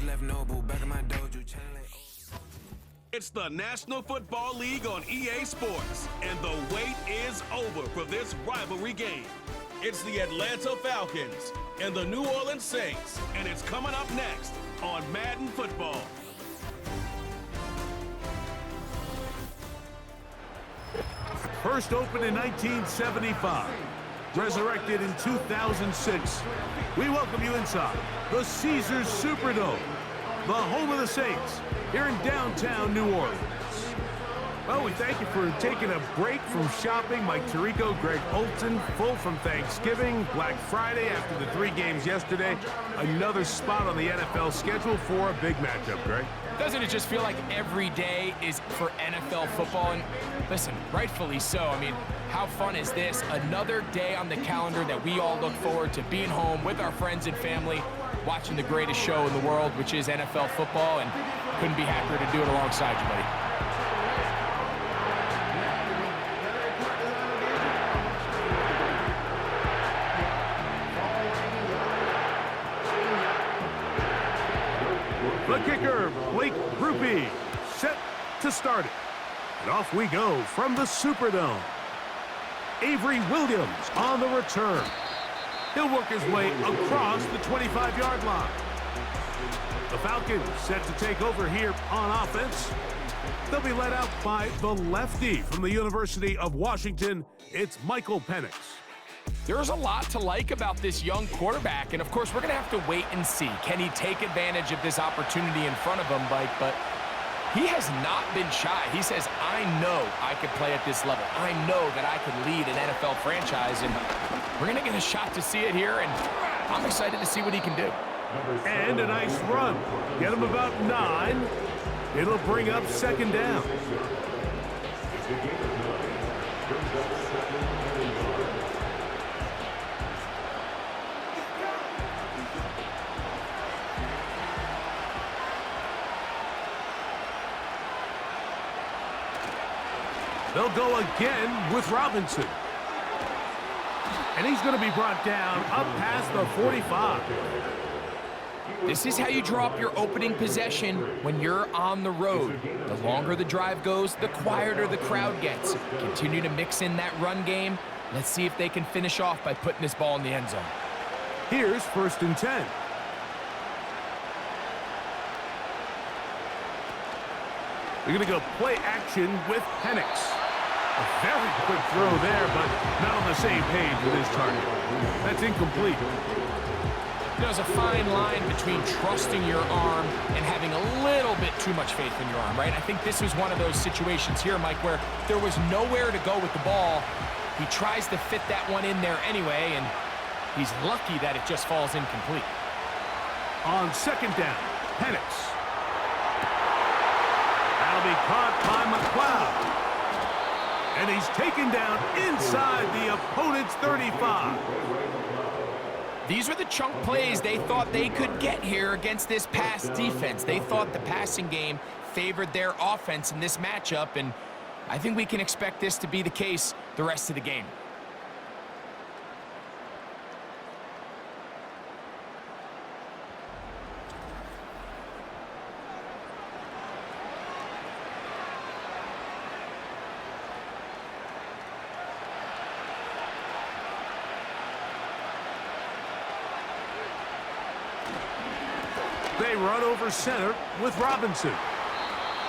left Noble back in my dojo. It's the National Football League on EA Sports, and the wait is over for this rivalry game. It's the Atlanta Falcons and the New Orleans Saints, and it's coming up next on Madden Football. First opened in 1975, resurrected in 2006. We welcome you inside the Caesars Superdome, the home of the Saints, here in downtown New Orleans. Well, we thank you for taking a break from shopping. Mike Tirico, Greg Olson, full from Thanksgiving, Black Friday after the 3 games yesterday. Another spot on the NFL schedule for a big matchup, Greg. Doesn't it just feel like every day is for NFL football? And listen, rightfully so. I mean, how fun is this? Another day on the calendar that we all look forward to being home with our friends and family, watching the greatest show in the world, which is NFL football, and couldn't be happier to do it alongside you, buddy. The kicker, Blake Grupe, set to start it. And off we go from the Superdome. Avery Williams on the return. He'll work his way across the 25-yard line. The Falcons set to take over here on offense. They'll be led out by the lefty from the University of Washington. It's Michael Penix. There's a lot to like about this young quarterback, and of course, we're going to have to wait and see. Can he take advantage of this opportunity in front of him, Mike? But he has not been shy. He says, I know I could play at this level. I know that I could lead an NFL franchise, and we're going to get a shot to see it here, and I'm excited to see what he can do. And a nice run. Get him about 9. It'll bring up second down. They'll go again with Robinson. And he's going to be brought down up past the 45. This is how you draw up your opening possession when you're on the road. The longer the drive goes, the quieter the crowd gets. Continue to mix in that run game. Let's see if they can finish off by putting this ball in the end zone. Here's 1st and 10. They're going to go play action with Penix. A very quick throw there, but not on the same page with his target. That's incomplete. There's a fine line between trusting your arm and having a little bit too much faith in your arm, right? I think this was one of those situations here, Mike, where there was nowhere to go with the ball. He tries to fit that one in there anyway, and he's lucky that it just falls incomplete. On second down, Penix. That'll be caught by McLeod. And he's taken down inside the opponent's 35. These were the chunk plays they thought they could get here against this pass defense. They thought the passing game favored their offense in this matchup, and I think we can expect this to be the case the rest of the game. They run over center with Robinson.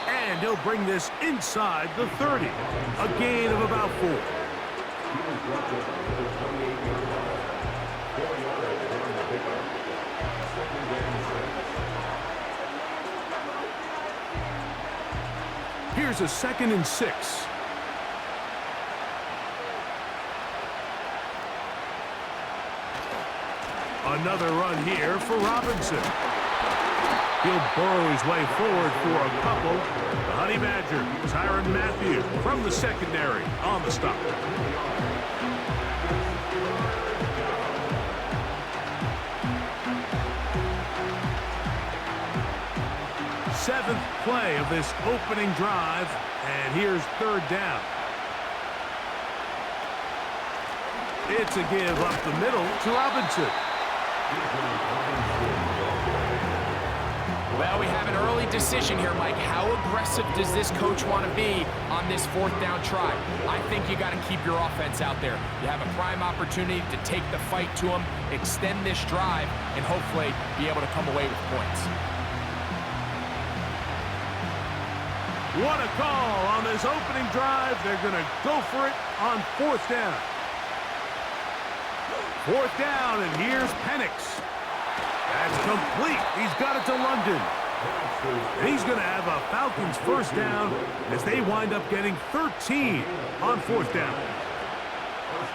And he'll bring this inside the 30. A gain of about 4. Here's a 2nd and 6. Another run here for Robinson. He'll burrow his way forward for a couple. The Honey Badger, Tyrann Mathieu from the secondary on the stop. Seventh play of this opening drive, and here's 3rd down. It's a give up the middle to Robinson. Well, we have an early decision here, Mike. How aggressive does this coach want to be on this fourth down try? I think you got to keep your offense out there. You have a prime opportunity to take the fight to them, extend this drive, and hopefully be able to come away with points. What a call on this opening drive. They're going to go for it on fourth down. Fourth down, and here's Penix. That's complete. He's got it to London. And he's going to have a Falcons first down as they wind up getting 13 on fourth down.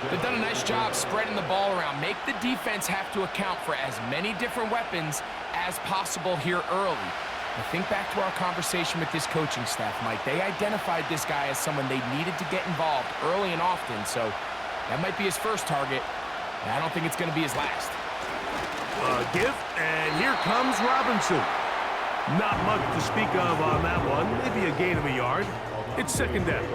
They've done a nice job spreading the ball around. Make the defense have to account for as many different weapons as possible here early. I think back to our conversation with this coaching staff, Mike. They identified this guy as someone they needed to get involved early and often, so that might be his first target. I don't think it's going to be his last. Give, and here comes Robinson. Not much to speak of on that one. Maybe a gain of a yard. It's second down.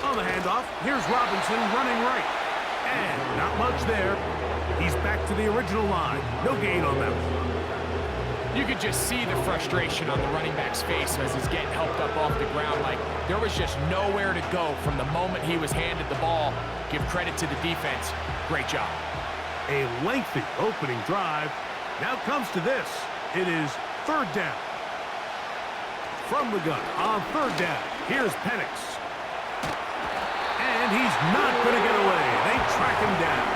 On the handoff, here's Robinson running right. And not much there. He's back to the original line. No gain on that one. You could just see the frustration on the running back's face as he's getting helped up off the ground. Like, there was just nowhere to go from the moment he was handed the ball. Give credit to the defense. Great job. A lengthy opening drive. Now comes to this. It is third down. From the gun on third down, here's Penix. And he's not going to get away. They track him down.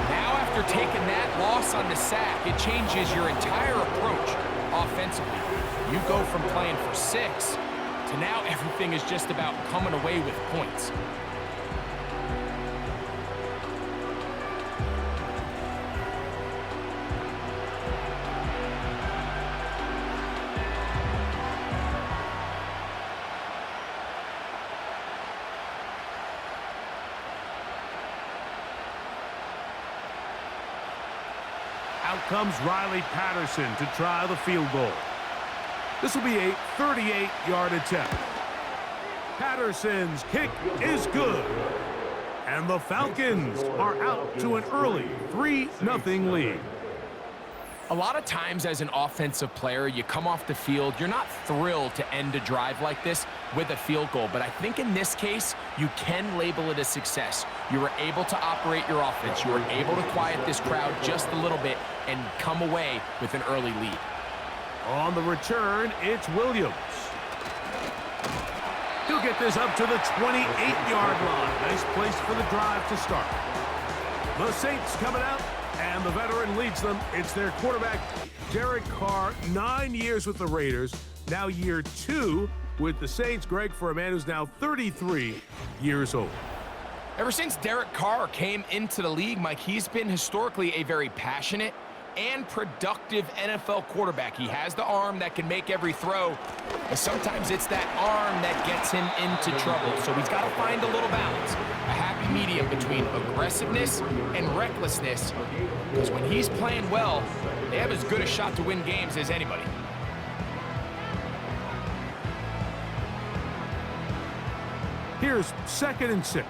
Now, after taking that loss on the sack, it changes your entire approach offensively. You go from playing for 6 to now everything is just about coming away with points. Out comes Riley Patterson to try the field goal. This will be a 38-yard attempt. Patterson's kick is good. And the Falcons are out to an early 3-0 lead. A lot of times as an offensive player, you come off the field, you're not thrilled to end a drive like this with a field goal. But I think in this case, you can label it a success. You were able to operate your offense. You were able to quiet this crowd just a little bit and come away with an early lead. On the return, it's Williams. He'll get this up to the 28-yard line. Nice place for the drive to start. The Saints coming out. And the veteran leads them. It's their quarterback, Derek Carr, 9 years with the Raiders. Now year 2 with the Saints. Greg, for a man who's now 33 years old. Ever since Derek Carr came into the league, Mike, he's been historically a very passionate and productive NFL quarterback. He has the arm that can make every throw, and sometimes it's that arm that gets him into trouble. So he's got to find a little balance, a happy medium between aggressiveness and recklessness, because when he's playing well, they have as good a shot to win games as anybody. Here's 2nd and 6.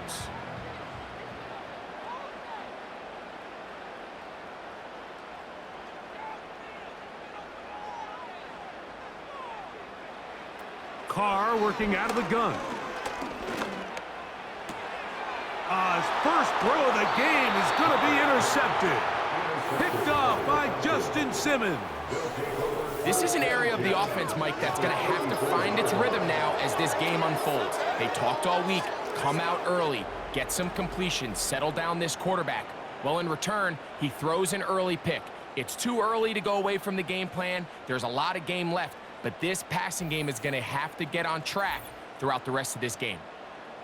Carr working out of the gun. His first throw of the game is going to be intercepted. Picked off by Justin Simmons. This is an area of the offense, Mike, that's going to have to find its rhythm now as this game unfolds. They talked all week, come out early, get some completions, settle down this quarterback. Well, in return, he throws an early pick. It's too early to go away from the game plan. There's a lot of game left, but this passing game is going to have to get on track throughout the rest of this game.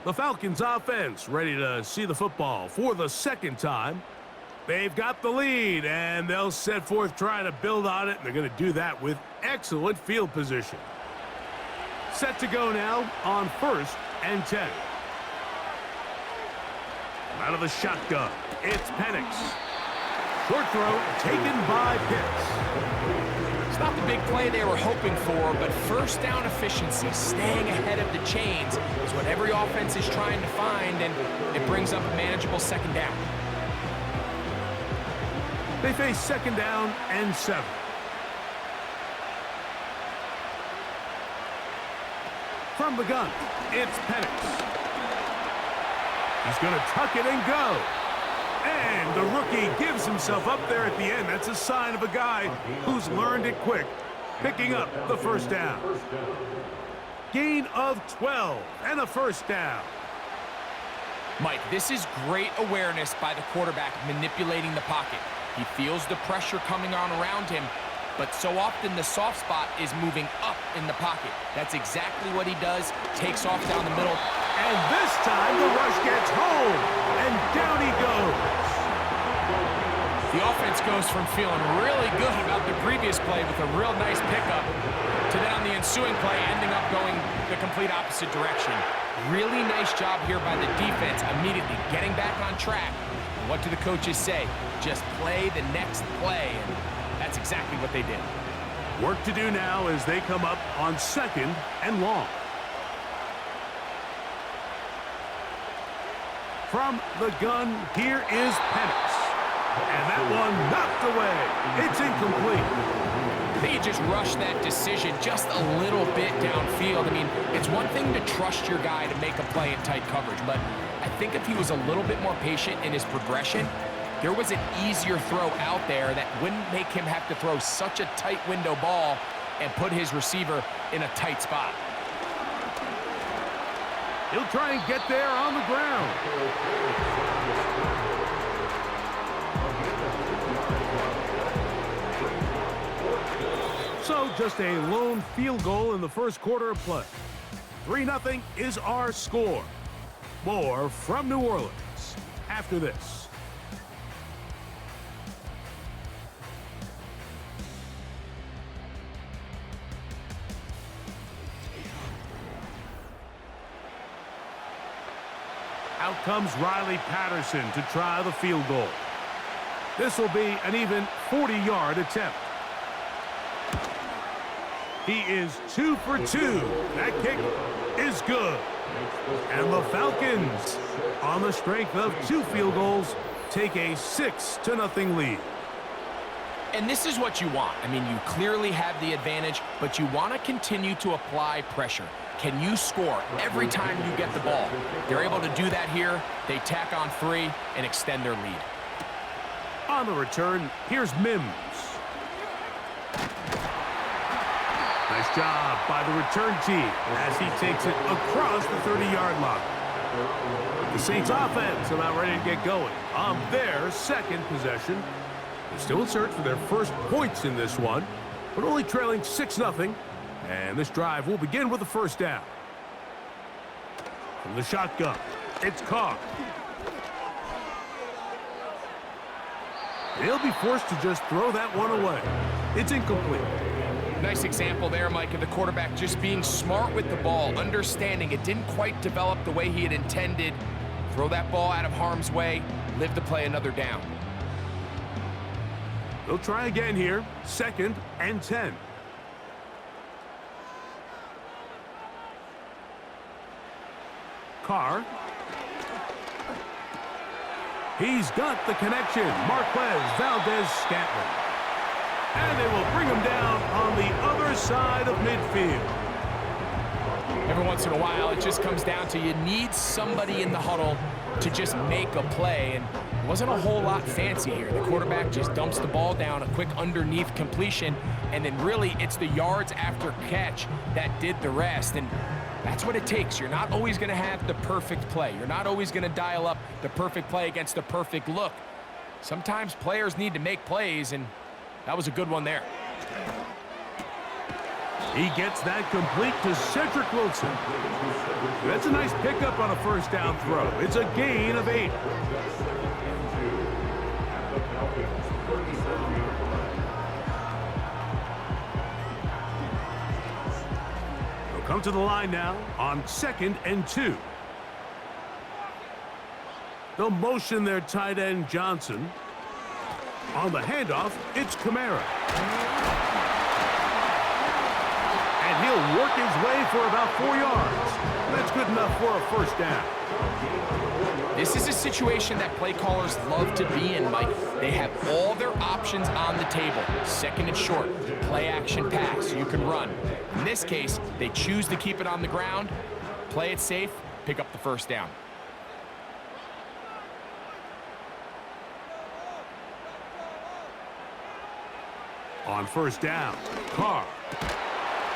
The Falcons offense ready to see the football for the second time. They've got the lead, and they'll set forth trying to build on it, and they're going to do that with excellent field position. Set to go now on 1st and 10. Out of the shotgun, it's Penix. Short throw taken by Pitts. It's not the big play they were hoping for, but first down efficiency, staying ahead of the chains, is what every offense is trying to find, and it brings up a manageable second down. They face second down and 7. From the gun, it's Penix. He's going to tuck it and go. And the rookie gives himself up there at the end. That's a sign of a guy who's learned it quick, picking up the first down. Gain of 12 and a first down. Mike, this is great awareness by the quarterback manipulating the pocket. He feels the pressure coming on around him, but so often the soft spot is moving up in the pocket. That's exactly what he does, takes off down the middle. And this time the rush gets home, and down he goes. The offense goes from feeling really good about the previous play with a real nice pickup to then on the ensuing play ending up going the complete opposite direction. Really nice job here by the defense, immediately getting back on track. And what do the coaches say? Just play the next play, and that's exactly what they did. Work to do now as they come up on second and long. From the gun, here is Penix. And that one knocked away. It's incomplete. I think he just rushed that decision just a little bit downfield. I mean, it's one thing to trust your guy to make a play in tight coverage, but I think if he was a little bit more patient in his progression, there was an easier throw out there that wouldn't make him have to throw such a tight window ball and put his receiver in a tight spot. He'll try and get there on the ground. So just a lone field goal in the first quarter of play. 3-0 is our score. More from New Orleans after this. Out comes Riley Patterson to try the field goal. This will be an even 40-yard attempt. He is 2 for 2. That kick is good. And the Falcons, on the strength of 2 field goals, take a 6-0 lead. And this is what you want. I mean, you clearly have the advantage, but you want to continue to apply pressure. Can you score every time you get the ball? They're able to do that here. They tack on 3 and extend their lead. On the return, here's Mims. Nice job by the return team as he takes it across the 30-yard line. The Saints offense about ready to get going on their second possession. They're still in search for their first points in this one, but only trailing 6-0. And this drive will begin with the first down. From the shotgun, it's Carr. He'll be forced to just throw that one away. It's incomplete. Nice example there, Mike, of the quarterback just being smart with the ball, understanding it didn't quite develop the way he had intended. Throw that ball out of harm's way, live to play another down. They'll try again here, 2nd and 10. Carr. He's got the connection. Marquez Valdez-Scantling. And they will bring him down on the other side of midfield. Every once in a while, it just comes down to you need somebody in the huddle to just make a play. And it wasn't a whole lot fancy here. The quarterback just dumps the ball down, a quick underneath completion, and then really it's the yards after catch that did the rest. And that's what it takes. You're not always going to have the perfect play. You're not always going to dial up the perfect play against the perfect look. Sometimes players need to make plays, and that was a good one there. He gets that complete to Cedric Wilson. That's a nice pickup on a first down throw. It's a gain of 8. They'll come to the line now on 2nd and 2. They'll motion their tight end Johnson. On the handoff, it's Kamara. And he'll work his way for about 4 yards. That's good enough for a first down. This is a situation that play callers love to be in, Mike. They have all their options on the table. Second and short, play action pass, you can run. In this case, they choose to keep it on the ground, play it safe, pick up the first down. On first down, Carr.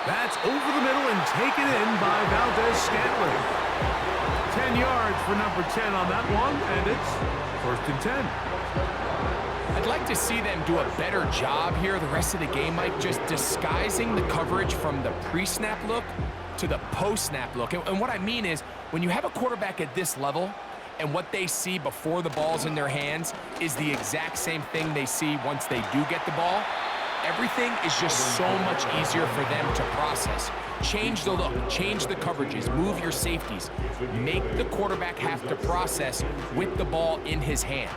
That's over the middle and taken in by Valdez-Scantling. 10 yards for number 10 on that one, and it's first and 10. I'd like to see them do a better job here the rest of the game, Mike, just disguising the coverage from the pre-snap look to the post-snap look. And what I mean is, when you have a quarterback at this level, and what they see before the ball's in their hands is the exact same thing they see once they do get the ball, everything is just so much easier for them to process. Change the look, change the coverages, move your safeties. Make the quarterback have to process with the ball in his hand.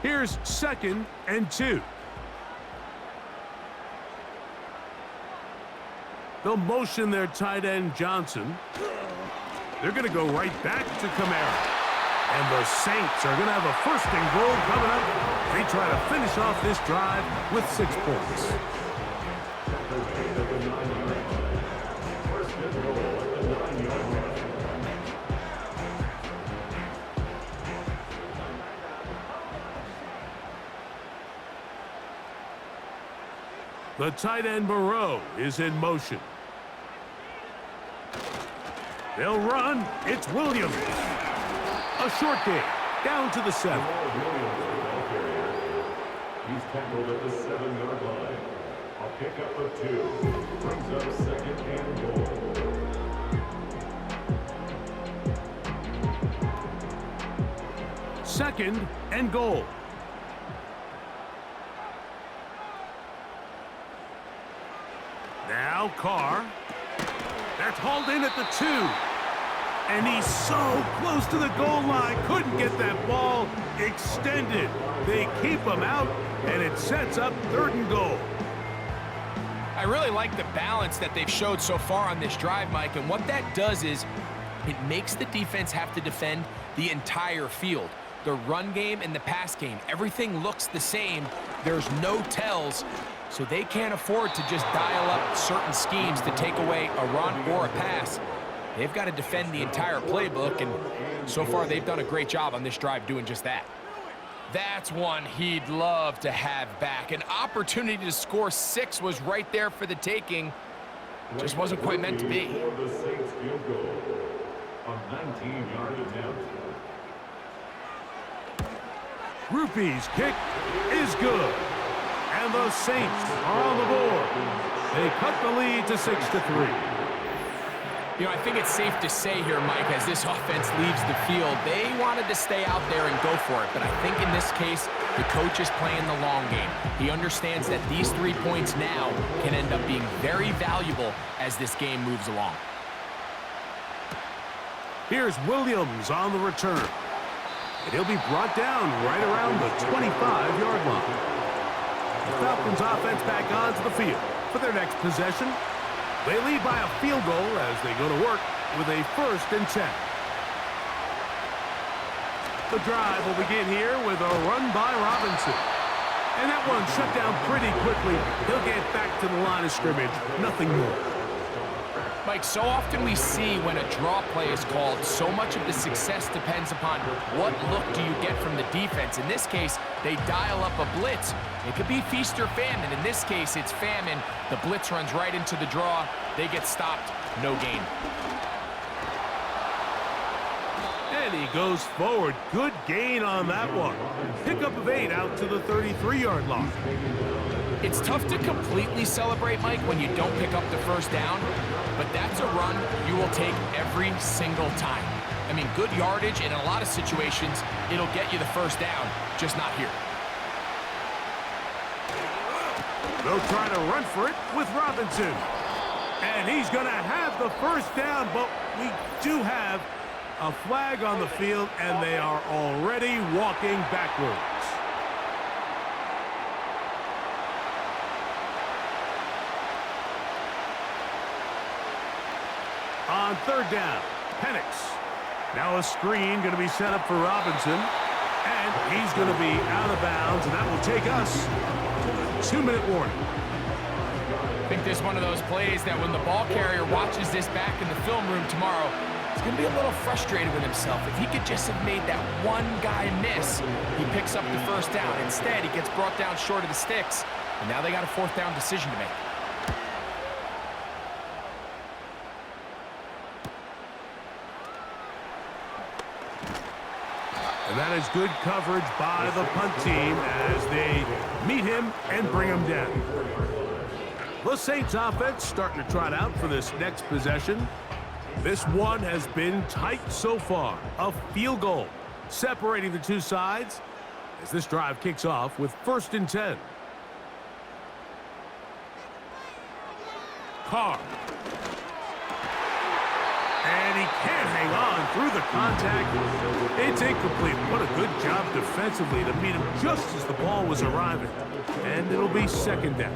Here's second and 2. They'll motion their tight end Johnson. They're going to go right back to Kamara. And the Saints are going to have a first and goal coming up. They try to finish off this drive with 6 points. The tight end Moreau is in motion. They'll run. It's Williams. A short game, down to the 7. He's tackled at the 7-yard line. A pickup of 2. Brings up second and goal. Second and goal. Now Carr. That's hauled in at the 2. And he's so close to the goal line. Couldn't get that ball extended. They keep him out, and it sets up 3rd and goal. I really like the balance that they've showed so far on this drive, Mike, and what that does is it makes the defense have to defend the entire field. The run game and the pass game, everything looks the same. There's no tells, so they can't afford to just dial up certain schemes to take away a run or a pass. They've got to defend the entire playbook, and so far they've done a great job on this drive doing just that. That's one he'd love to have back. An opportunity to score 6 was right there for the taking. Just wasn't quite meant to be. The Saints field goal. A 19-yard attempt. Rupee's kick is good. And the Saints are on the board. They cut the lead to 6-3. You know, I think it's safe to say here, Mike, as this offense leaves the field, they wanted to stay out there and go for it. But I think in this case, the coach is playing the long game. He understands that these 3 points now can end up being very valuable as this game moves along. Here's Williams on the return. And he'll be brought down right around the 25-yard line. The Falcons offense back onto the field for their next possession. They lead by a field goal as they go to work with a 1st and 10. The drive will begin here with a run by Robinson. And that one shut down pretty quickly. He'll get back to the line of scrimmage. Nothing more. Mike, so often we see when a draw play is called, so much of the success depends upon what look do you get from the defense. In this case, they dial up a blitz. It could be feast or famine. In this case, it's famine. The blitz runs right into the draw. They get stopped. No gain. And he goes forward. Good gain on that one. Pickup of 8 out to the 33-yard line. It's tough to completely celebrate, Mike, when you don't pick up the first down, but that's a run you will take every single time. I mean, good yardage, and in a lot of situations, it'll get you the first down, just not here. They'll try to run for it with Robinson. And he's going to have the first down, but we do have a flag on the field, and they are already walking backwards. On third down, Penix. Now a screen going to be set up for Robinson, and he's going to be out of bounds, and that will take us to a 2-minute warning. I think this is one of those plays that when the ball carrier watches this back in the film room tomorrow, he's going to be a little frustrated with himself. If he could just have made that one guy miss, he picks up the first down. Instead, he gets brought down short of the sticks, and now they got a fourth down decision to make. And that is good coverage by the punt team as they meet him and bring him down. The Saints offense starting to trot out for this next possession. This one has been tight so far. A field goal separating the two sides as this drive kicks off with 1st and 10. Carr. And he can't hang on through the contact. It's incomplete. What a good job defensively to meet him just as the ball was arriving. And it'll be 2nd down.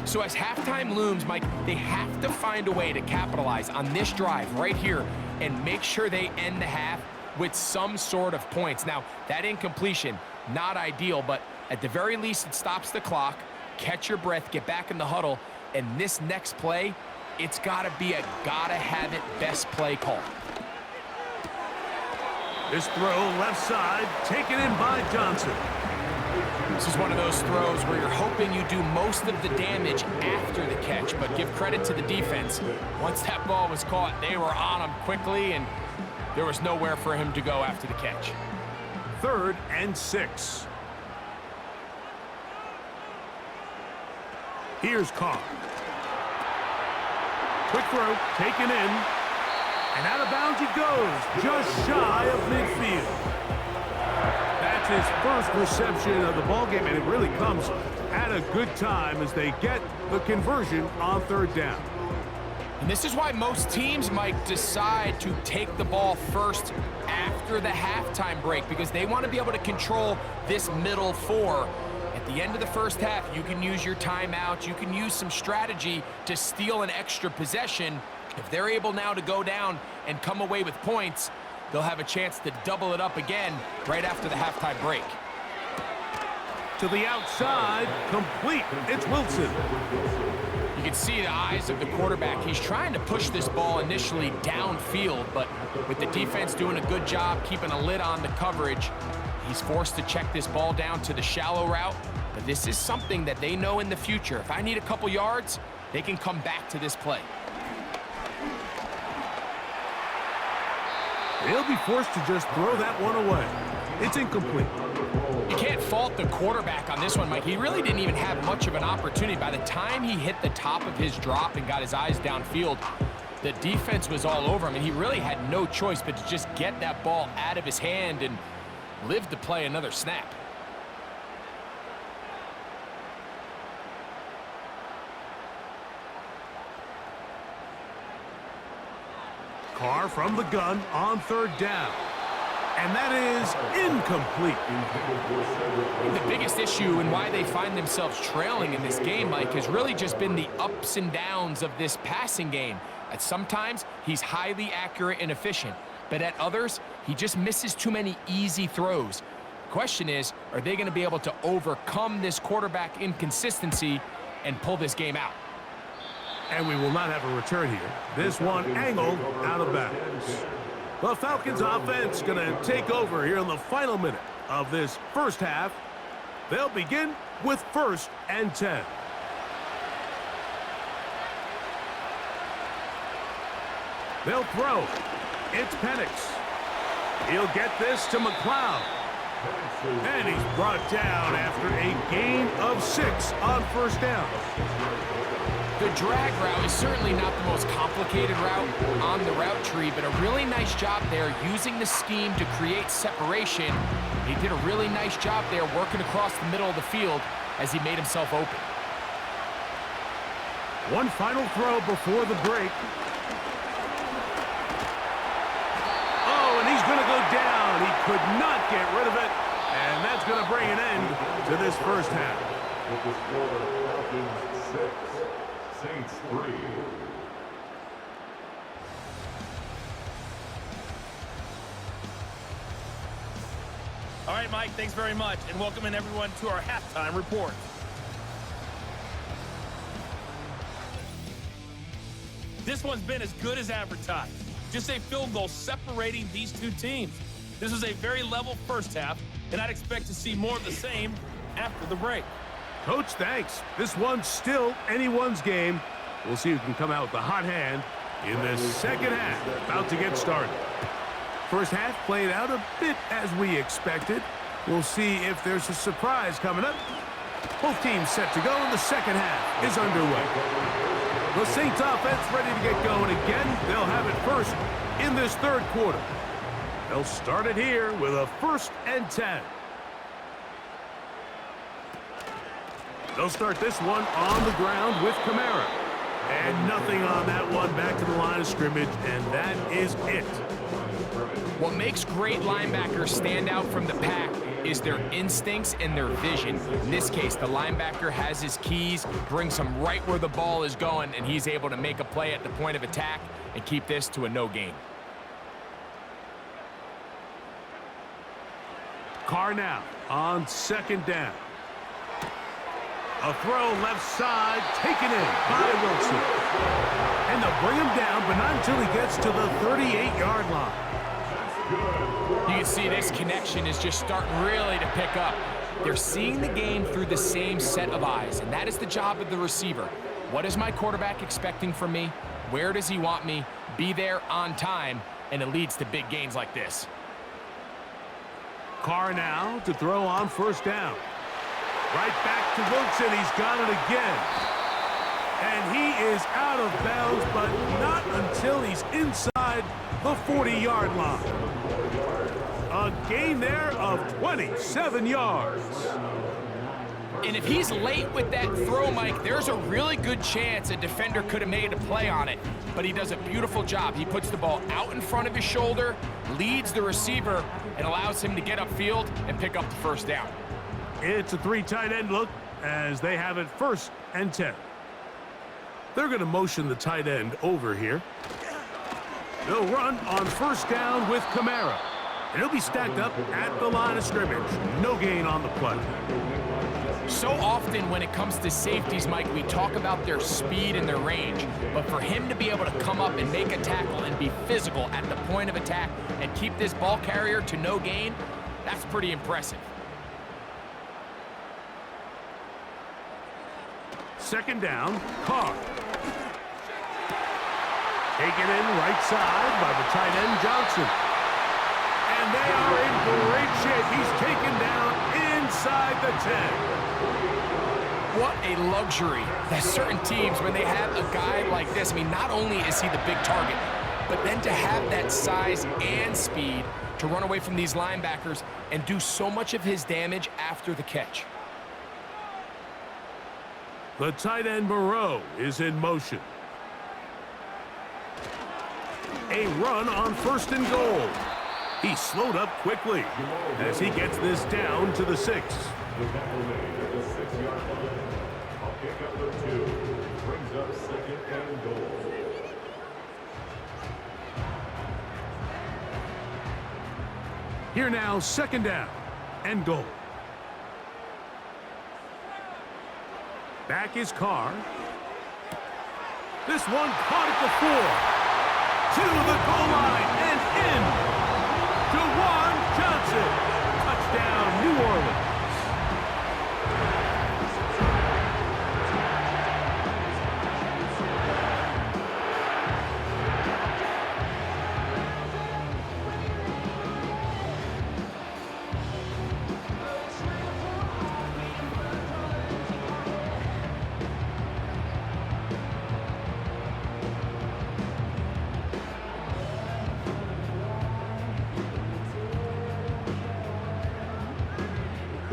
So as halftime looms, Mike, they have to find a way to capitalize on this drive right here and make sure they end the half with some sort of points. Now, that incompletion, not ideal, but at the very least, it stops the clock. Catch your breath, get back in the huddle, and this next play, it's got to be a gotta-have-it best play call. This throw left side, taken in by Johnson. This is one of those throws where you're hoping you do most of the damage after the catch, but give credit to the defense. Once that ball was caught, they were on him quickly, and there was nowhere for him to go after the catch. 3rd and 6. Here's Carr. Quick throw, taken in, and out of bounds he goes, just shy of midfield. That's his first reception of the ballgame, and it really comes at a good time as they get the conversion on 3rd down. And this is why most teams might decide to take the ball first after the halftime break, because they want to be able to control this middle 4. At the end of the first half, you can use your timeout, you can use some strategy to steal an extra possession. If they're able now to go down and come away with points, they'll have a chance to double it up again right after the halftime break. To the outside, complete. It's Wilson. You can see the eyes of the quarterback. He's trying to push this ball initially downfield, but with the defense doing a good job keeping a lid on the coverage, he's forced to check this ball down to the shallow route. But this is something that they know in the future. If I need a couple yards, they can come back to this play. They'll be forced to just throw that one away. It's incomplete. You can't fault the quarterback on this one, Mike. He really didn't even have much of an opportunity. By the time he hit the top of his drop and got his eyes downfield, the defense was all over him, and he really had no choice but to just get that ball out of his hand and live to play another snap. Carr from the gun on 3rd down. And that is incomplete. The biggest issue and why they find themselves trailing in this game, Mike, has really just been the ups and downs of this passing game. At sometimes, he's highly accurate and efficient, but at others, he just misses too many easy throws. The question is, are they going to be able to overcome this quarterback inconsistency and pull this game out? And we will not have a return here. This one angled out of bounds. The Falcons offense going to take over here in the final minute of this first half. They'll begin with 1st and 10. They'll throw. It's Penix. He'll get this to McLeod. And he's brought down after a gain of 6 on 1st down. The drag route is certainly not the most complicated route on the route tree, but a really nice job there using the scheme to create separation. He did a really nice job there working across the middle of the field as he made himself open. One final throw before the break. could not get rid of it, and that's going to bring an end to this first half. With the score, Falcons 6, Saints 3. All right, Mike, thanks very much, and welcome in everyone to our halftime report. This one's been as good as advertised. Just a field goal separating these two teams. This was a very level first half, and I'd expect to see more of the same after the break. Coach, thanks. This one's still anyone's game. We'll see who can come out with the hot hand in the second half. About to get started. First half played out a bit as we expected. We'll see if there's a surprise coming up. Both teams set to go, and the second half is underway. The Saints offense ready to get going again. They'll have it first in this third quarter. They'll start it here with a 1st and 10. They'll start this one on the ground with Kamara. And nothing on that one, back to the line of scrimmage, and that is it. What makes great linebackers stand out from the pack is their instincts and their vision. In this case, the linebacker has his keys, brings him right where the ball is going, and he's able to make a play at the point of attack and keep this to a no gain. Carr now on 2nd down. A throw left side, taken in by Wilson. And they'll bring him down, but not until he gets to the 38-yard line. You can see this connection is just starting really to pick up. They're seeing the game through the same set of eyes, and that is the job of the receiver. What is my quarterback expecting from me? Where does he want me? Be there on time, and it leads to big gains like this. Carr now to throw on 1st down. Right back to Wilson. He's got it again. And he is out of bounds, but not until he's inside the 40-yard line. A gain there of 27 yards. And if he's late with that throw, Mike, there's a really good chance a defender could have made a play on it. But he does a beautiful job. He puts the ball out in front of his shoulder, leads the receiver, and allows him to get upfield and pick up the 1st down. It's a 3 tight end look as they have it 1st and 10. They're going to motion the tight end over here. They'll run on 1st down with Kamara. And he'll be stacked up at the line of scrimmage. No gain on the play. So often when it comes to safeties, Mike, we talk about their speed and their range. But for him to be able to come up and make a tackle and be physical at the point of attack and keep this ball carrier to no gain, that's pretty impressive. 2nd down, Carr. Taken in right side by the tight end, Johnson. And they are in great shape. He's taken down inside the 10. What a luxury that certain teams, when they have a guy like this, I mean, not only is he the big target, but then to have that size and speed to run away from these linebackers and do so much of his damage after the catch. The tight end, Moreau, is in motion. A run on 1st and goal. He slowed up quickly as he gets this down to the 6. The tackle made at the 6-yard line. I'll pick up the 2. Brings up 2nd and goal. Here now, 2nd down and goal. Back is Carr. This one caught at the 4. To the goal line and in. Juwan Johnson. Touchdown, New Orleans.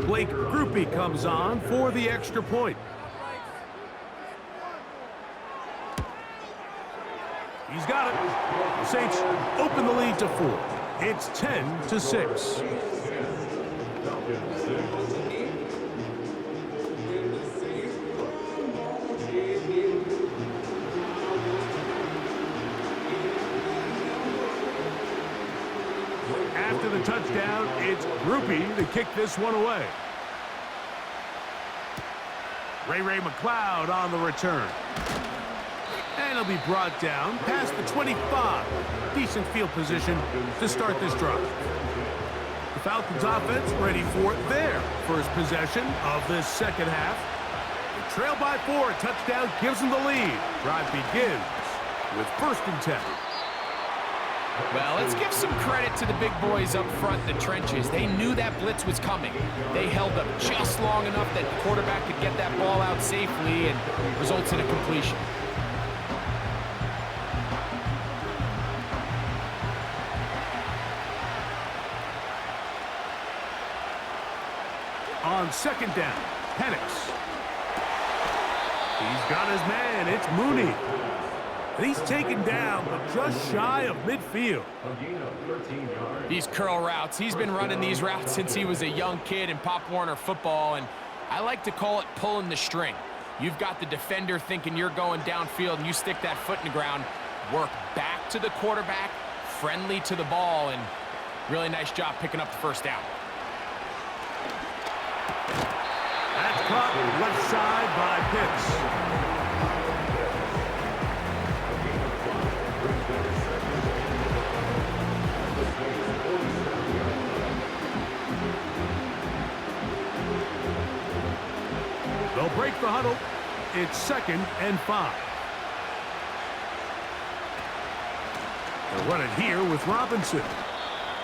Blake Groupie comes on for the extra point. He's got it. The Saints open the lead to 4. It's 10-6. Falcons 6. After the touchdown, it's Groupie to kick this one away. Ray McLeod on the return. And he'll be brought down past the 25. Decent field position to start this drive. The Falcons offense ready for their first possession of this second half. They trail by 4. A touchdown gives them the lead. Drive begins with 1st and 10. Well, let's give some credit to the big boys up front in the trenches. They knew that blitz was coming. They held up just long enough that the quarterback could get that ball out safely and results in a completion. On 2nd down, Penix. He's got his man. It's Mooney. And he's taken down, but just shy of midfield. A gain of 13 yards. These curl routes, he's been running these routes since he was a young kid in Pop Warner football, and I like to call it pulling the string. You've got the defender thinking you're going downfield, and you stick that foot in the ground, work back to the quarterback, friendly to the ball, and really nice job picking up the 1st down. That's caught left side by Pitts. They'll break the huddle. It's 2nd and 5. They'll run it here with Robinson.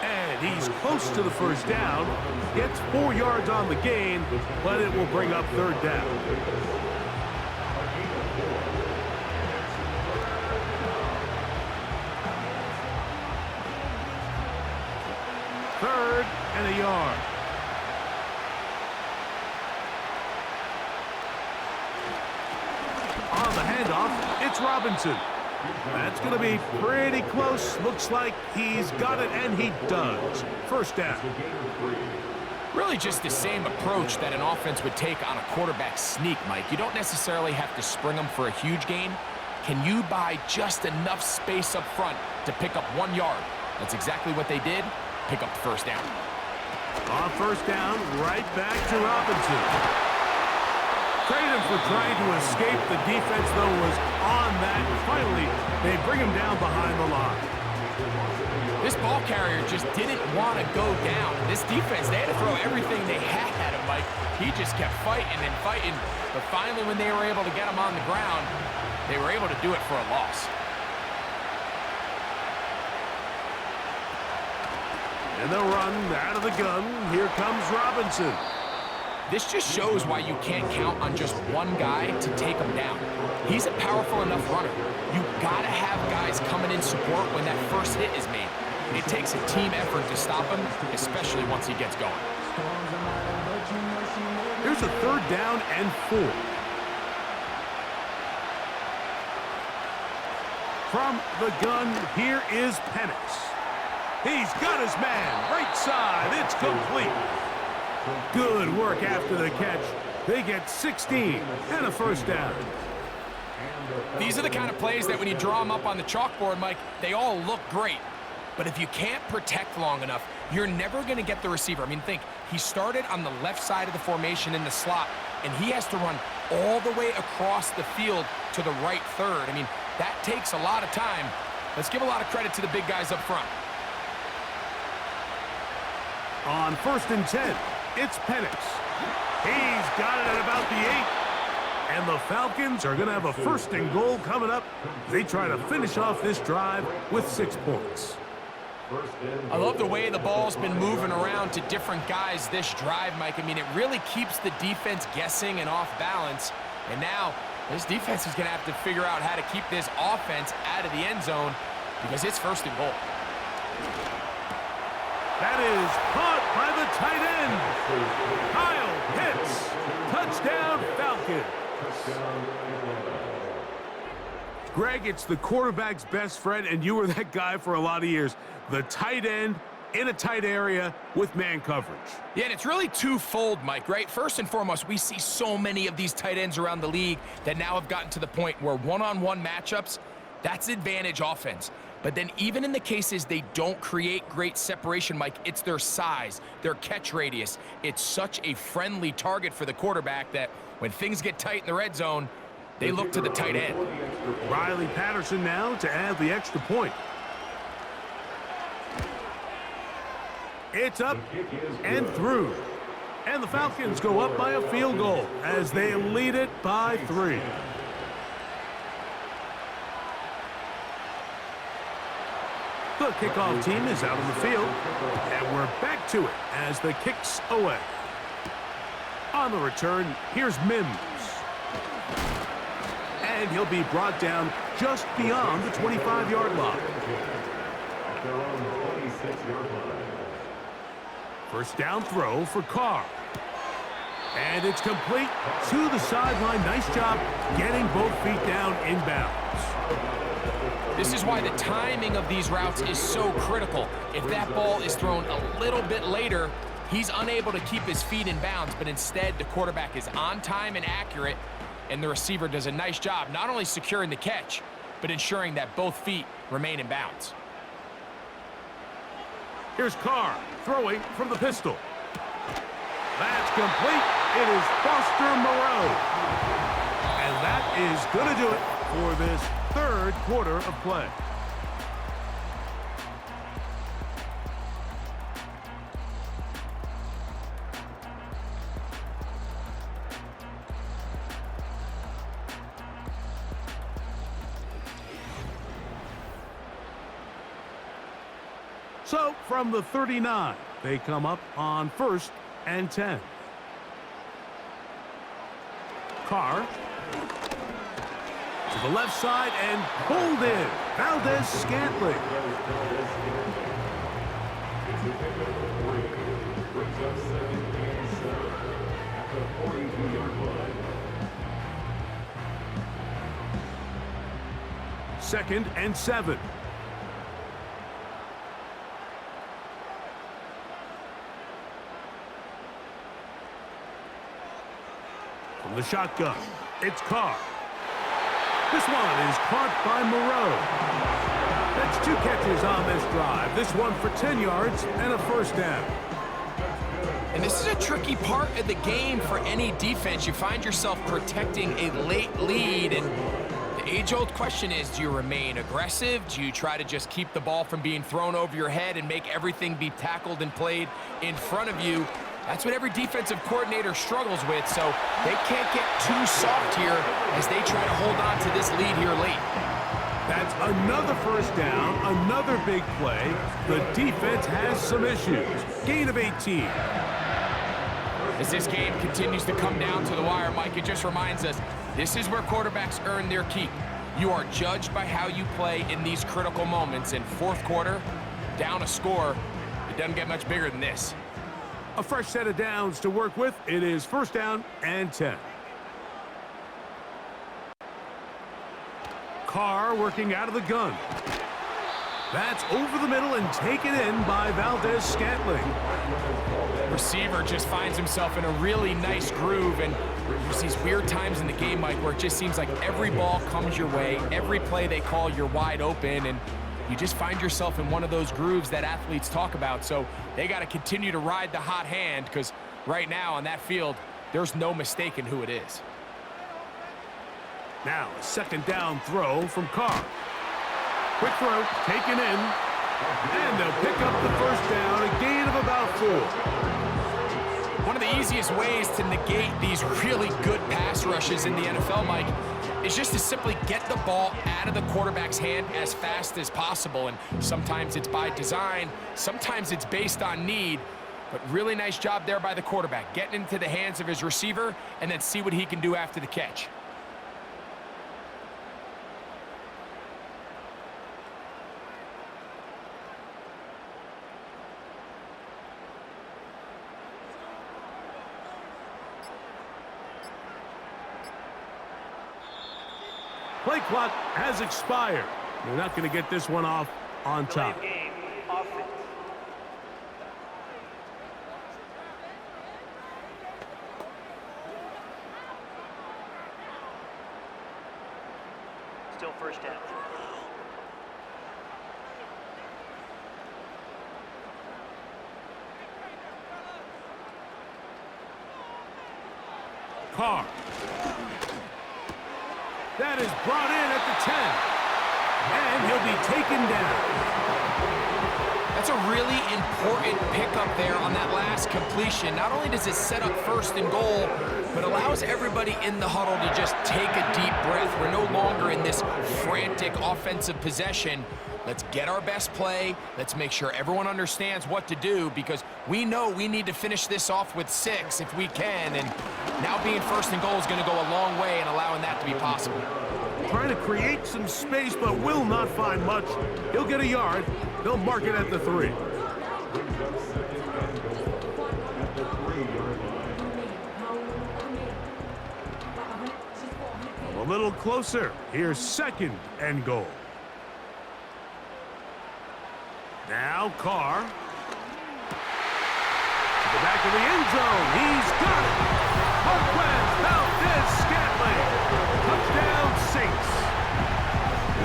And he's close to the 1st down. Gets 4 yards on the gain, but it will bring up 3rd down. Third and a yard. On the handoff, it's Robinson. That's going to be pretty close. Looks like he's got it, and he does. 1st down. Really just the same approach that an offense would take on a quarterback sneak, Mike. You don't necessarily have to spring them for a huge gain. Can you buy just enough space up front to pick up 1 yard? That's exactly what they did. Pick up the 1st down. On 1st down, right back to Robinson. Credit him for trying to escape. The defense, though, was on that. Finally, they bring him down behind the line. This ball carrier just didn't want to go down. This defense, they had to throw everything they had at him, Mike. He just kept fighting and fighting. But finally, when they were able to get him on the ground, they were able to do it for a loss. And they'll run out of the gun. Here comes Robinson. This just shows why you can't count on just one guy to take him down. He's a powerful enough runner. You gotta have guys coming in support when that first hit is made. It takes a team effort to stop him, especially once he gets going. Here's a 3rd down and 4. From the gun, here is Penix. He's got his man, right side, it's complete. Good work after the catch. They get 16 and a 1st down. These are the kind of plays that when you draw them up on the chalkboard, Mike, they all look great. But if you can't protect long enough, you're never going to get the receiver. I mean, think, he started on the left side of the formation in the slot, and he has to run all the way across the field to the right 3rd. I mean, that takes a lot of time. Let's give a lot of credit to the big guys up front. On 1st and 10, it's Penix. He's got it at about the 8. And the Falcons are going to have a 1st and goal coming up. They try to finish off this drive with 6 points. I love the way the ball's been moving around to different guys this drive, Mike. I mean, it really keeps the defense guessing and off balance. And now, this defense is going to have to figure out how to keep this offense out of the end zone because it's 1st and goal. That is caught by the tight end. Kyle Pitts. Touchdown, Falcons. Greg, it's the quarterback's best friend, and you were that guy for a lot of years. The tight end in a tight area with man coverage. Yeah, and it's really twofold, Mike, right? First and foremost, we see so many of these tight ends around the league that now have gotten to the point where one-on-one matchups, that's advantage offense. But then even in the cases they don't create great separation, Mike, it's their size, their catch radius. It's such a friendly target for the quarterback that when things get tight in the red zone, they look to the tight end. Riley Patterson now to add the extra point. It's up and through. And the Falcons go up by a field goal as they lead it by 3. The kickoff team is out on the field, and we're back to it as the kick's away. On the return, here's Mims. And he'll be brought down just beyond the 25-yard line. They're on the 26-yard line. First down throw for Carr. And it's complete to the sideline. Nice job getting both feet down inbounds. This is why the timing of these routes is so critical. If that ball is thrown a little bit later, he's unable to keep his feet in bounds, but instead the quarterback is on time and accurate, and the receiver does a nice job not only securing the catch, but ensuring that both feet remain in bounds. Here's Carr throwing from the pistol. That's complete. It is Foster Moreau. And that is going to do it for this third quarter of play. So, from the 39, they come up on 1st and 10. Carr to the left side and pulled in. Valdez-Scantling. Brings up 2nd and 7 at the 42-yard line. 2nd and 7. From the shotgun, it's Carr. This one is caught by Moreau. That's 2 catches on this drive. This one for 10 yards and a first down. And this is a tricky part of the game for any defense. You find yourself protecting a late lead, and the age-old question is, do you remain aggressive? Do you try to just keep the ball from being thrown over your head and make everything be tackled and played in front of you? That's what every defensive coordinator struggles with, so they can't get too soft here as they try to hold on to this lead here late. That's another first down, another big play. The defense has some issues. Gain of 18. As this game continues to come down to the wire, Mike, it just reminds us, this is where quarterbacks earn their keep. You are judged by how you play in these critical moments. In fourth quarter, down a score, it doesn't get much bigger than this. A fresh set of downs to work with. It is 1st down and 10. Carr working out of the gun. That's over the middle and taken in by Valdez-Scantling. Receiver just finds himself in a really nice groove, and there's these weird times in the game, Mike, where it just seems like every ball comes your way, every play they call, you're wide open, and you just find yourself in one of those grooves that athletes talk about. So they got to continue to ride the hot hand, because right now on that field, there's no mistaking who it is. Now a 2nd down throw from Carr. Quick throw, taken in, and they'll pick up the first down, a gain of about 4. One of the easiest ways to negate these really good pass rushes in the NFL, Mike, is just to simply get the ball out of the quarterback's hand as fast as possible. And sometimes it's by design, sometimes it's based on need, but really nice job there by the quarterback, getting into the hands of his receiver and then see what he can do after the catch. Play clock has expired. They're not going to get this one off on top. Game, offense. Still first down. Carr. That is brought in at the 10. And he'll be taken down. That's a really important pickup there on that last completion. Not only does it set up first and goal, but allows everybody in the huddle to just take a deep breath. We're no longer in this frantic offensive possession. Let's get our best play. Let's make sure everyone understands what to do, because we know we need to finish this off with 6 if we can. And now being first and goal is going to go a long way in allowing that to be possible. Trying to create some space, but will not find much. He'll get a yard. They'll mark it at the 3. A little closer. Here's second and goal. Now Carr. To the back of the end zone. He's got it. Marquez Valdez-Scantling. Touchdown Saints.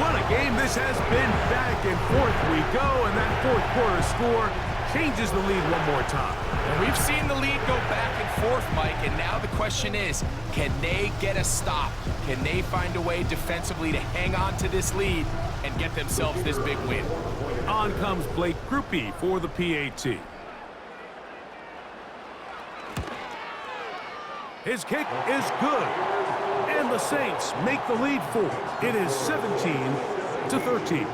What a game this has been. Back and forth we go, and that fourth quarter score changes the lead one more time. We've seen the lead go back and forth, Mike, and now the question is, can they get a stop? Can they find a way defensively to hang on to this lead and get themselves this big win? On comes Blake Grupe for the PAT. His kick is good. And the Saints make the lead 4. It is 17-13.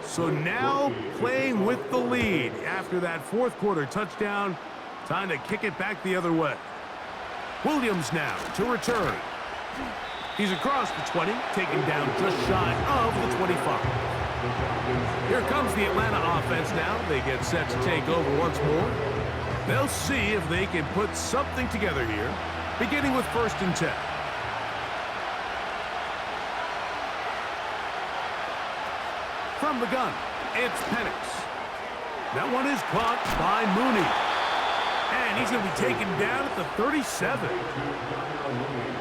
So now playing with the lead after that fourth quarter touchdown. Time to kick it back the other way. Williams now to return. He's across the 20, taken down just shy of the 25. Here comes the Atlanta offense now. They get set to take over once more. They'll see if they can put something together here, beginning with 1st and 10. From the gun, it's Penix. That one is caught by Mooney. And he's going to be taken down at the 37.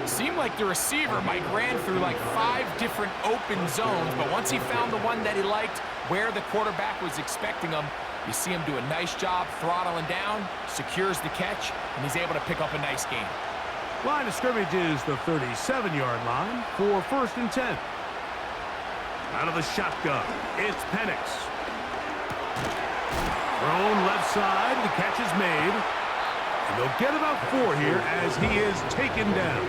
Seemed like the receiver, Mike, ran through like 5 different open zones, but once he found the one that he liked where the quarterback was expecting him, you see him do a nice job throttling down, secures the catch, and he's able to pick up a nice gain. Line of scrimmage is the 37-yard line for 1st and 10. Out of the shotgun, it's Penix. Thrown left side, the catch is made. And they'll get about 4 here as he is taken down.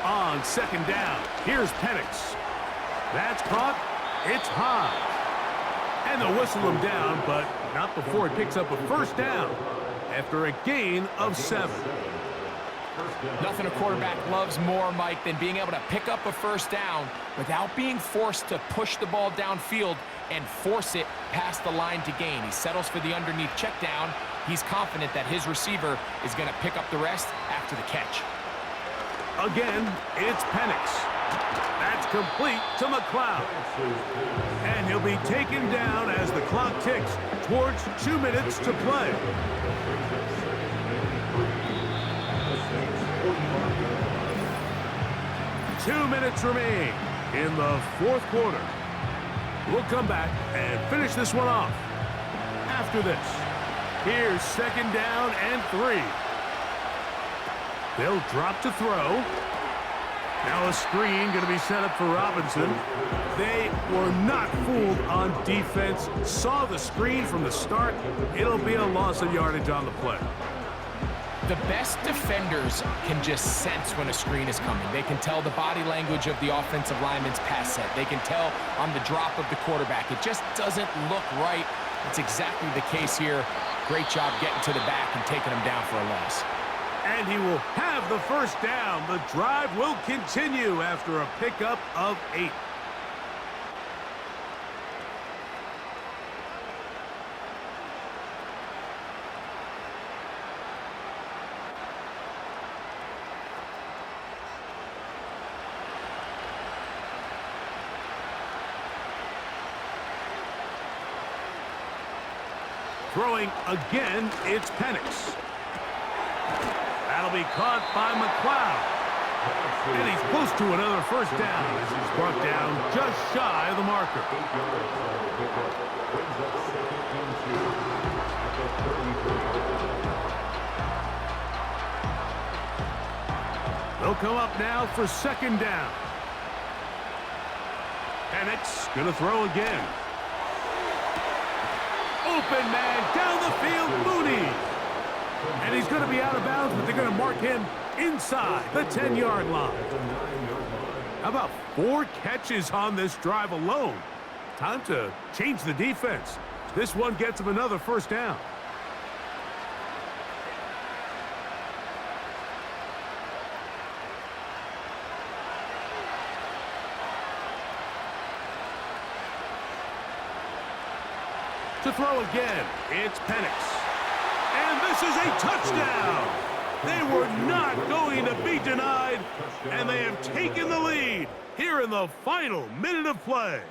On 2nd down, here's Penix. That's caught. It's high. And they'll whistle him down, but not before it picks up a 1st down after a gain of 7. Nothing a quarterback loves more, Mike, than being able to pick up a 1st down without being forced to push the ball downfield and force it past the line to gain. He settles for the underneath check down. He's confident that his receiver is going to pick up the rest after the catch. Again, it's Penix. That's complete to McLeod. And he'll be taken down as the clock ticks towards 2 minutes to play. Two minutes remain in the fourth quarter. We'll come back and finish this one off after this. Here's 2nd down and 3. They'll drop to throw. Now a screen going to be set up for Robinson. They were not fooled on defense. Saw the screen from the start. It'll be a loss of yardage on the play. The best defenders can just sense when a screen is coming. They can tell the body language of the offensive lineman's pass set. They can tell on the drop of the quarterback. It just doesn't look right. It's exactly the case here. Great job getting to the back and taking him down for a loss. And he will have the first down. The drive will continue after a pickup of 8. Throwing again, it's Penix. That'll be caught by McLeod. And he's close to another first down as he's brought down just shy of the marker. They'll come up now for second down. Penix gonna throw again. Open man down the field, Mooney. And he's going to be out of bounds, but they're going to mark him inside the 10-yard line. How about 4 catches on this drive alone? Time to change the defense. This one gets him another first down. To throw again, it's Penix. And this is a touchdown. They were not going to be denied, and they have taken the lead here in the final minute of play.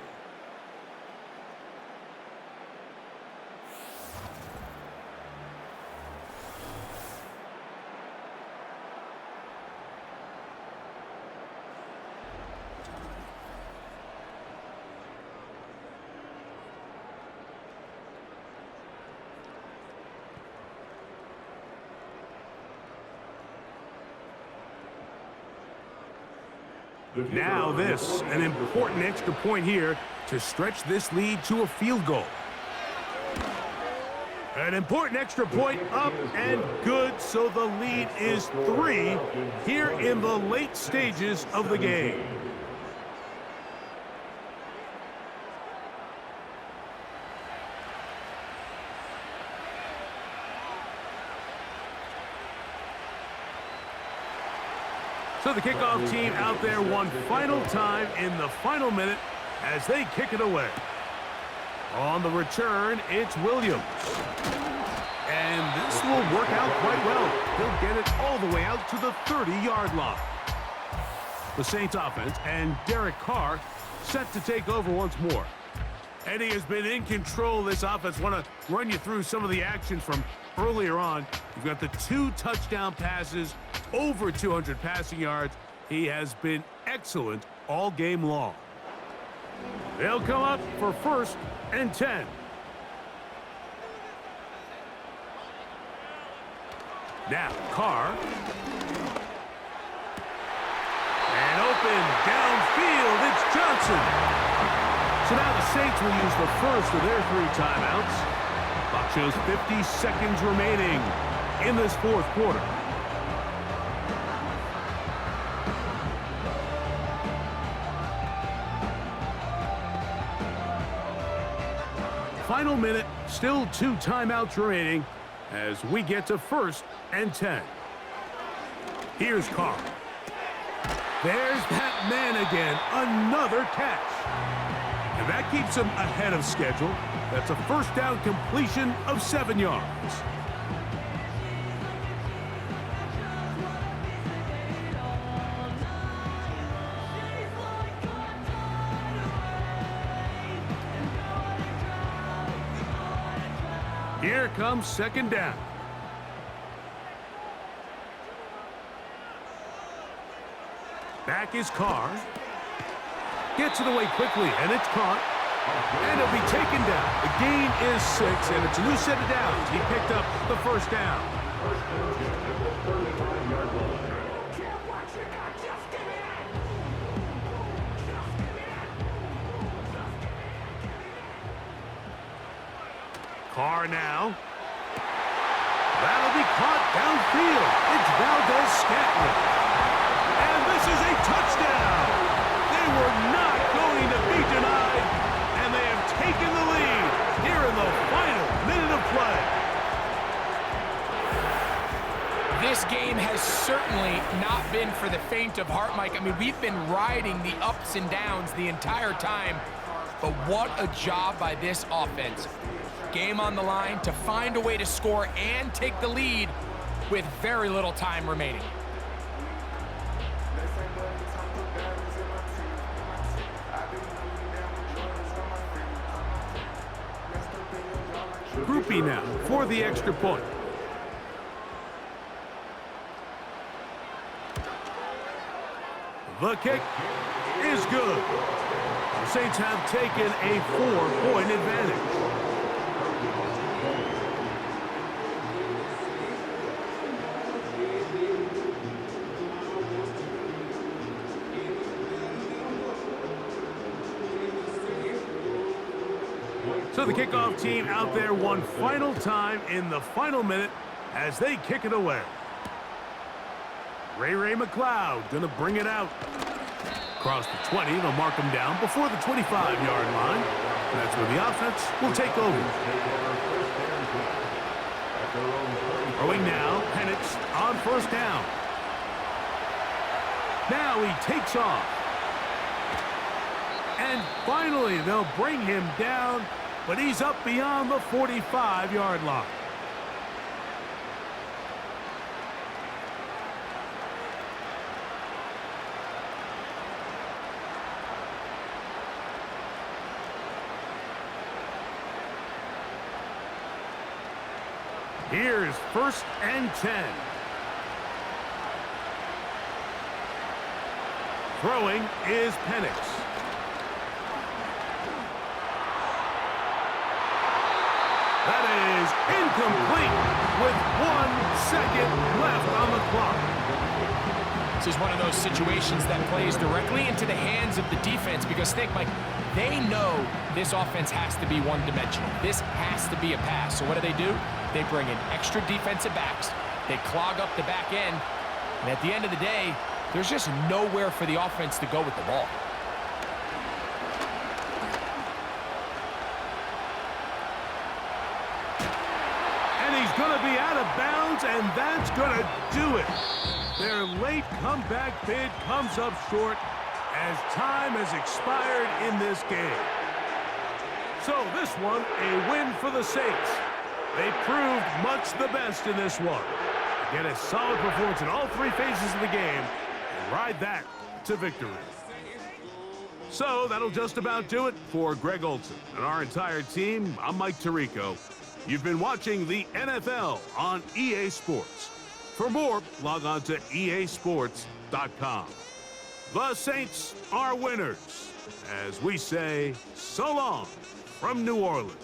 Now this, an important extra point here to stretch this lead to a field goal. An important extra point up and good, so the lead is 3 here in the late stages of the game. So the kickoff team out there one final time in the final minute as they kick it away. On the return, it's Williams. And this will work out quite well. He'll get it all the way out to the 30-yard line. The Saints offense and Derek Carr set to take over once more. And he has been in control of this offense. Want to run you through some of the action from earlier on. You've got the 2 touchdown passes, over 200 passing yards. He has been excellent all game long. They'll come up for 1st and 10. Now Carr. And open downfield, it's Johnson. So now the Saints will use the first of their 3 timeouts. Clock shows 50 seconds remaining in this 4th quarter. Final minute, still 2 timeouts remaining as we get to 1st and 10. Here's Carr. There's that man again, another catch. And that keeps him ahead of schedule. That's a first down completion of 7 yards. Here comes second down. Back is Carr. Gets it away quickly, and it's caught. And it'll be taken down. The gain is 6, and it's a new set of downs. He picked up the first down. Carr now. That'll be caught downfield. It's Valdez-Scantling. And this is a touchdown. They were not going to be denied, and they have taken the lead here in the final minute of play. This game has certainly not been for the faint of heart, Mike. I mean, we've been riding the ups and downs the entire time, but what a job by this offense. Game on the line to find a way to score and take the lead with very little time remaining. Groupie now for the extra point. The kick is good. The Saints have taken a 4-point advantage. So the kickoff team out there one final time in the final minute as they kick it away. Ray McLeod gonna bring it out. Across the 20, they'll mark him down before the 25-yard line. And that's where the offense will take over. Throwing now, Penix on first down. Now he takes off. And finally, they'll bring him down, but he's up beyond the 45-yard line. Here's 1st and 10. Throwing is Penix. That is incomplete with 1 second left on the clock. This is one of those situations that plays directly into the hands of the defense because think, Mike, they know this offense has to be one-dimensional. This has to be a pass. So what do? They bring in extra defensive backs. They clog up the back end. And at the end of the day, there's just nowhere for the offense to go with the ball. And he's going to be out of bounds, and that's going to do it. Their late comeback bid comes up short as time has expired in this game. So this one, a win for the Saints. They proved much the best in this one. Get a solid performance in all 3 phases of the game and ride that to victory. So that'll just about do it for Greg Olson and our entire team. I'm Mike Tirico. You've been watching the NFL on EA Sports. For more, log on to easports.com. The Saints are winners, as we say so long from New Orleans.